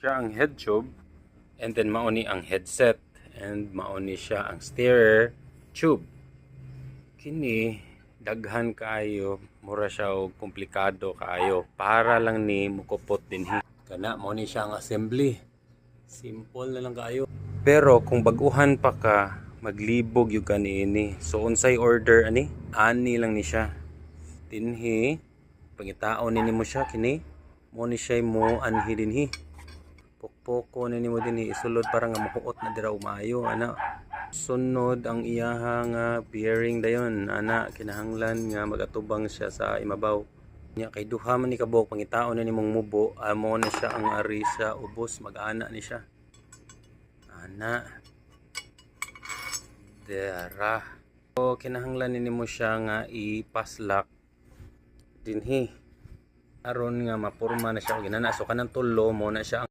siya ang head tube, and then mauni ang headset, and mauni siya ang steerer tube. Kini daghan kaayo, mura siya og komplikado kaayo para lang ni mukupot dinhi. Kana mauni siya ang assembly. Simple na lang kaayo. Pero kung baguhan pa ka, maglibog yung kaniini. So unsay order ani? Ani lang ni siya. Dinhi pangitaon ni mo siya kini. Mo ni siya mo anhi dinhi. Pokpoko ni mo dinhi isulod para nga makuot na dira umayo ana. Sunod ang iyaha nga bearing dayon ana kinahanglan nga magatubang siya sa imabaw. Nya kay duha man ni kabok pangitaon na nimong mubo amo na siya ang ari sa ubos mag-ana ni siya. Ana dera. So kinahanglan nimo siya nga ipaslak dinhi aron nga mapurma na siya og inana. So kanang tulo mo na siya ang